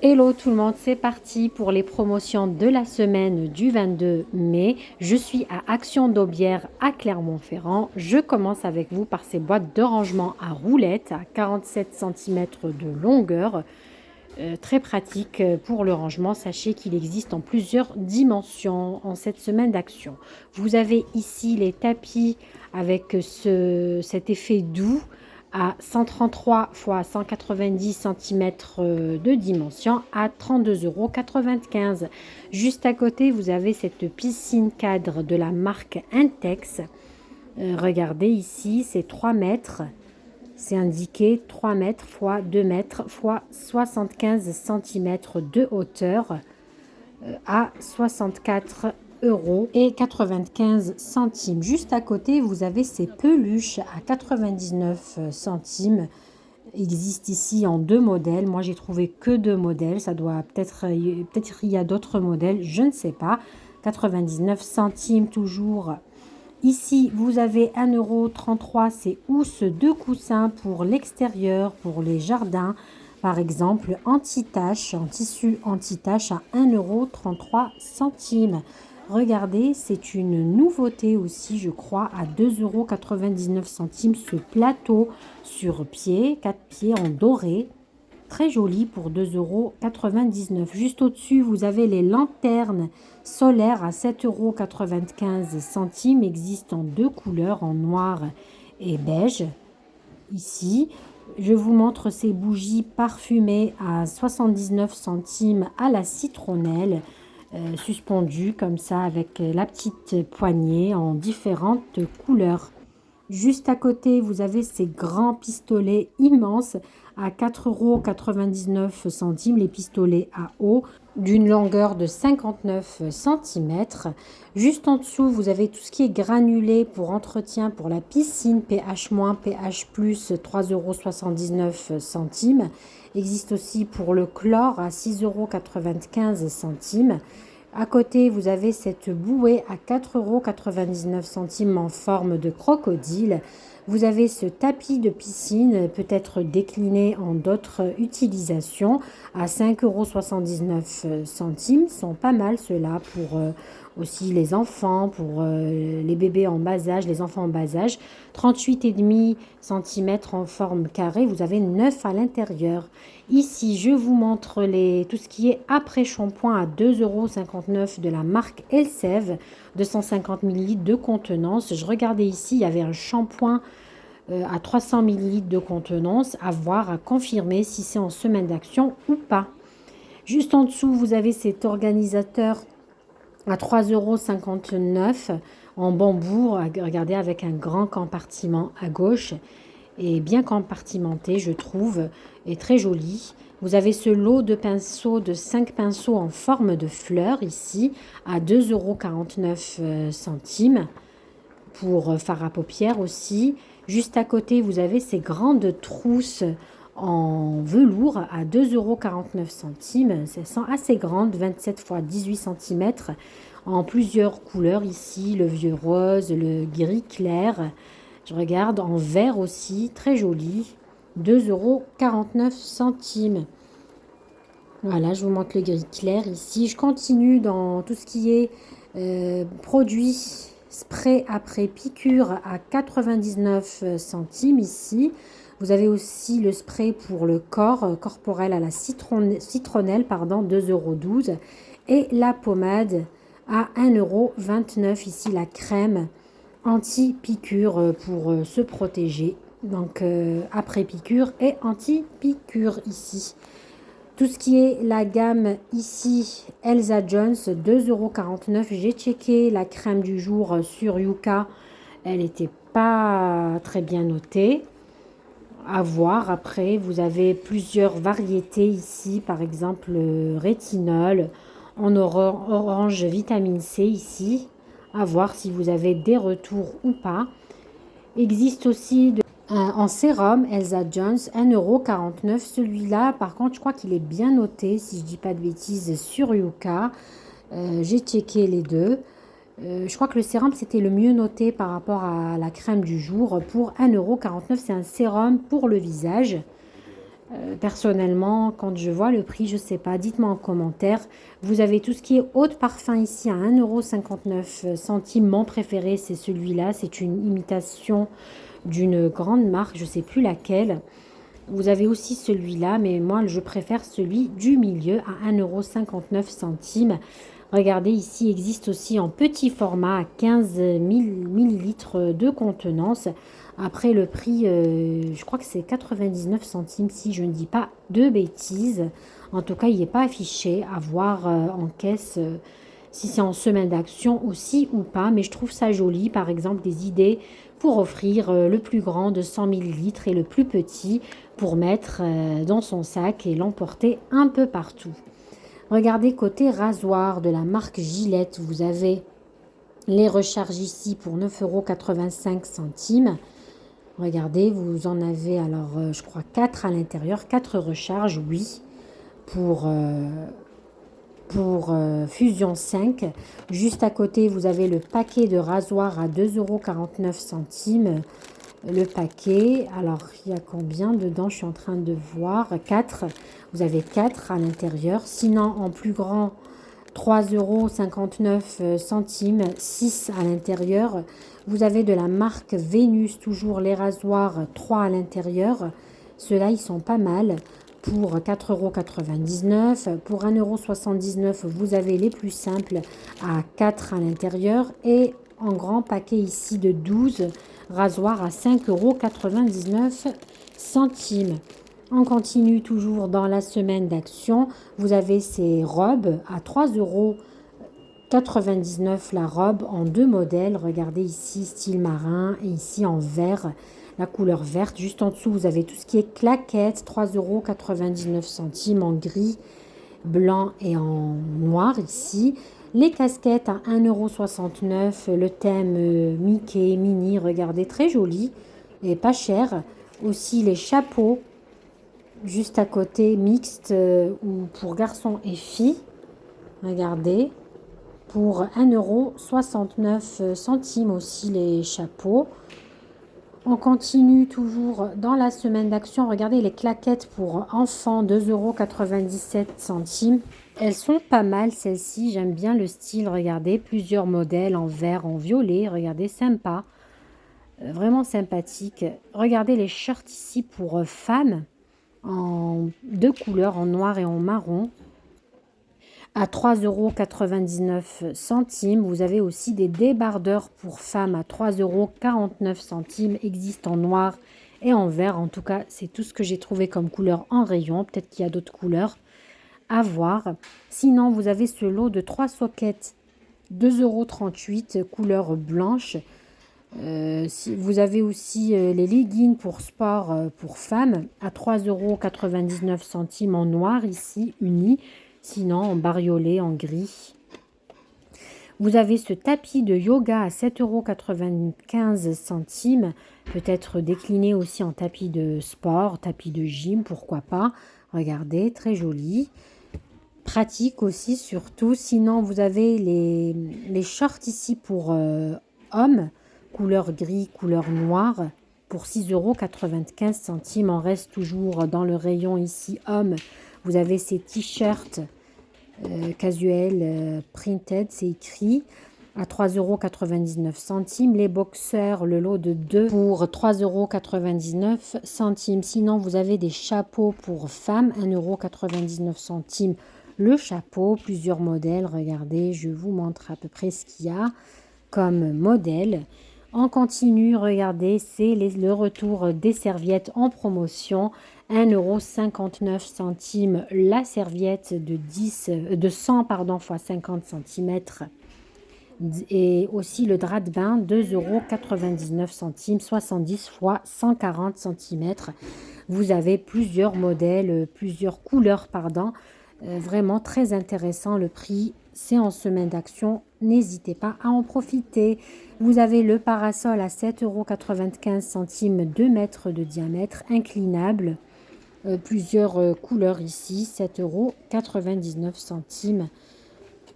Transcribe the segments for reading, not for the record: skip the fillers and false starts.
Hello tout le monde, c'est parti pour les promotions de la semaine du 22 mai. Je suis à Action d'Aubière à Clermont-Ferrand. Je commence avec vous par ces boîtes de rangement à roulettes à 47 cm de longueur. Très pratique pour le rangement. Sachez qu'il existe en plusieurs dimensions en cette semaine d'action. Vous avez ici les tapis avec cet effet doux à 133 x 190 cm de dimension à 32,95 €. Juste à côté, vous avez cette piscine cadre de la marque Intex. Regardez ici, c'est 3 mètres. C'est indiqué 3 mètres x 2 mètres x 75 cm de hauteur à 64,95 €. Juste à côté, vous avez ces peluches à 99 centimes. Existe ici en deux modèles. Moi, j'ai trouvé que deux modèles. Ça doit peut-être il y a d'autres modèles, je ne sais pas. 99 centimes toujours. Ici, vous avez 1,33 €, c'est housse de coussin pour l'extérieur, pour les jardins. Par exemple, anti-tache, en tissu anti-tache à 1,33 €. Regardez, c'est une nouveauté aussi, je crois, à 2,99 €. Ce plateau sur pied, 4 pieds en doré. Très joli pour 2,99 €. Juste au-dessus, vous avez les lanternes solaires à 7,95 €. Existent en deux couleurs, en noir et beige. Ici, je vous montre ces bougies parfumées à 79 centimes à la citronnelle, suspendues comme ça avec la petite poignée en différentes couleurs. Juste à côté, vous avez ces grands pistolets immenses à 4,99 €, les pistolets à eau d'une longueur de 59 cm. Juste en dessous, vous avez tout ce qui est granulé pour entretien pour la piscine, pH-, pH+, 3,79 €. Existe aussi pour le chlore à 6,95 €. À côté, vous avez cette bouée à 4,99 € en forme de crocodile. Vous avez ce tapis de piscine, peut-être décliné en d'autres utilisations, à 5,79 €. Ils sont pas mal ceux-là pour aussi les enfants, pour les bébés en bas âge, les enfants en bas âge. 38,5 cm en forme carrée, vous avez 9 à l'intérieur. Ici, je vous montre tout ce qui est après-shampoing à 2,59 € de la marque Elseve, 250 ml de contenance. Je regardais ici, il y avait un shampoing à 300 ml de contenance, à voir, à confirmer si c'est en semaine d'action ou pas. Juste en dessous, vous avez cet organisateur à 3,59 € en bambou, regardez, avec un grand compartiment à gauche et bien compartimenté, je trouve, et très joli. Vous avez ce lot de pinceaux, de 5 pinceaux en forme de fleurs ici à 2,49 € pour fard à paupières aussi. Juste à côté, vous avez ces grandes trousses en velours à 2,49 €. Elles sont assez grandes, 27 x 18 cm, en plusieurs couleurs ici, le vieux rose, le gris clair. Je regarde en vert aussi, très joli, 2,49 €. Voilà, je vous montre le gris clair ici. Je continue dans tout ce qui est produits spray après piqûre à 99 centimes ici. Vous avez aussi le spray pour le corps corporel à la citronnelle, pardon, 2,12 €. Et la pommade à 1,29 € ici, la crème anti-piqûre pour se protéger. Donc après piqûre et anti-piqûre ici. Tout ce qui est la gamme ici, Elsa Jones, 2,49 €. J'ai checké la crème du jour sur Yuka. Elle n'était pas très bien notée. À voir. Après, vous avez plusieurs variétés ici. Par exemple, le rétinol en orange vitamine C ici. À voir si vous avez des retours ou pas. Existe aussi en sérum, Elsa Jones, 1,49 €. Celui-là, par contre, je crois qu'il est bien noté, si je ne dis pas de bêtises, sur Yuka. J'ai checké les deux. Je crois que le sérum, c'était le mieux noté par rapport à la crème du jour pour 1,49 €. C'est un sérum pour le visage. Personnellement, quand je vois le prix, je ne sais pas, dites-moi en commentaire. Vous avez tout ce qui est eau de parfum ici à 1,59 €. Mon préféré, c'est celui-là. C'est une imitation d'une grande marque, je ne sais plus laquelle. Vous avez aussi celui-là, mais moi, je préfère celui du milieu à 1,59 €. Regardez, ici existe aussi en petit format à 15 millilitres de contenance. Après le prix, je crois que c'est 99 centimes si je ne dis pas de bêtises. En tout cas, il n'est pas affiché à voir en caisse si c'est en semaine d'action aussi ou pas. Mais je trouve ça joli, par exemple, des idées pour offrir le plus grand de 100 millilitres et le plus petit pour mettre dans son sac et l'emporter un peu partout. Regardez côté rasoir de la marque Gillette, vous avez les recharges ici pour 9,85 €. Regardez, vous en avez alors, je crois, 4 à l'intérieur, 4 recharges, oui, pour, Fusion 5. Juste à côté, vous avez le paquet de rasoirs à 2,49 € le paquet. Alors, il y a combien dedans? Je suis en train de voir. 4. Vous avez 4 à l'intérieur. Sinon, en plus grand, 3,59 €, 6 à l'intérieur. Vous avez de la marque Vénus, toujours les rasoirs, 3 à l'intérieur. Ceux-là, ils sont pas mal pour 4,99 €. Pour 1,79 €, vous avez les plus simples à 4 à l'intérieur. Et en grand paquet ici de 12 rasoirs à 5,99 €. On continue toujours dans la semaine d'action. Vous avez ces robes à 3,99 € la robe en 2 modèles. Regardez ici, style marin et ici en vert, la couleur verte. Juste en dessous, vous avez tout ce qui est claquettes, 3,99 € en gris, blanc et en noir ici. Les casquettes à 1,69 €, le thème Mickey, Minnie, regardez, très joli et pas cher. Aussi les chapeaux juste à côté, mixte ou pour garçons et filles. Regardez, pour 1,69 € aussi les chapeaux. On continue toujours dans la semaine d'action. Regardez les claquettes pour enfants, 2,97 €. Elles sont pas mal celles-ci, j'aime bien le style. Regardez, plusieurs modèles en vert, en violet. Regardez, sympa, vraiment sympathique. Regardez les shirts ici pour femmes en 2 couleurs, en noir et en marron, à 3,99 €. Vous avez aussi des débardeurs pour femmes à 3,49 €, existent en noir et en vert. En tout cas, c'est tout ce que j'ai trouvé comme couleur en rayon. Peut-être qu'il y a d'autres couleurs à voir. Sinon, vous avez ce lot de 3 sockets, 2,38 €, couleur blanche. Si vous avez aussi les leggings pour sport pour femmes à 3,99 € en noir ici, unis. Sinon, en bariolé, en gris. Vous avez ce tapis de yoga à 7,95 €, peut-être décliné aussi en tapis de sport, tapis de gym, pourquoi pas. Regardez, très joli. Pratique aussi, surtout. Sinon, vous avez les shorts ici pour hommes, couleur gris, couleur noire, pour 6,95 €. On reste toujours dans le rayon ici, hommes. Vous avez ces t-shirts casuel printed, c'est écrit, à 3,99 €. Les boxers, le lot de 2 pour 3,99 €. Sinon, vous avez des chapeaux pour femmes, 1,99 € le chapeau, plusieurs modèles. Regardez, je vous montre à peu près ce qu'il y a comme modèle. On continue, regardez, c'est le retour des serviettes en promotion. 1,59 € la serviette de 100 x 50 cm. Et aussi le drap de bain, 2,99 €, 70 x 140 cm. Vous avez plusieurs modèles, plusieurs couleurs, pardon. Vraiment très intéressant le prix. C'est en semaine d'action. N'hésitez pas à en profiter. Vous avez le parasol à 7,95 €, 2 mètres de diamètre, inclinable. Plusieurs couleurs ici, 7,99 €.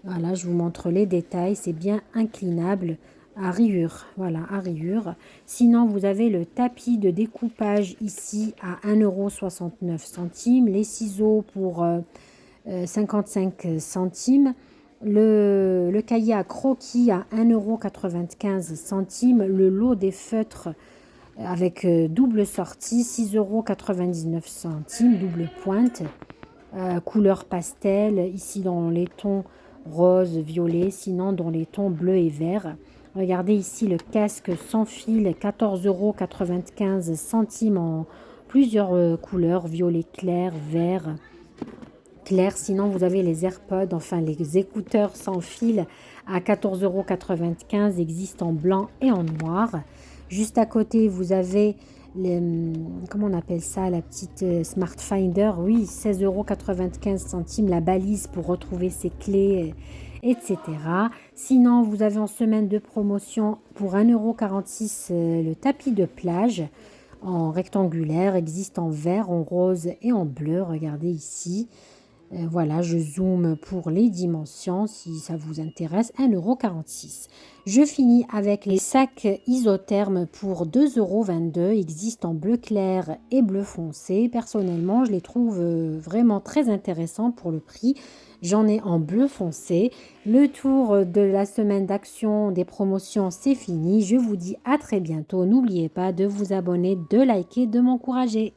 Voilà, je vous montre les détails. C'est bien inclinable. à rayures, voilà, à rayures. Sinon, vous avez le tapis de découpage ici à 1,69 €, les ciseaux pour 55 centimes, le cahier à croquis à 1,95 €, le lot des feutres avec double sortie, 6,99 €, double pointe, couleur pastel, ici dans les tons rose, violet, sinon dans les tons bleu et vert. Regardez ici le casque sans fil, 14,95 € en plusieurs couleurs, violet clair, vert clair. Sinon, vous avez les AirPods, enfin les écouteurs sans fil à 14,95 €, existent en blanc et en noir. Juste à côté, vous avez comment on appelle ça, la petite Smart Finder, oui, 16,95 €, la balise pour retrouver ses clés, etc. Sinon, vous avez en semaine de promotion pour 1,46 € le tapis de plage en rectangulaire, existe en vert, en rose et en bleu. Regardez ici. Voilà, je zoome pour les dimensions si ça vous intéresse, 1,46 €. Je finis avec les sacs isothermes pour 2,22 €, existent en bleu clair et bleu foncé. Personnellement, je les trouve vraiment très intéressants pour le prix. J'en ai en bleu foncé. Le tour de la semaine d'action des promotions, c'est fini. Je vous dis à très bientôt. N'oubliez pas de vous abonner, de liker, de m'encourager.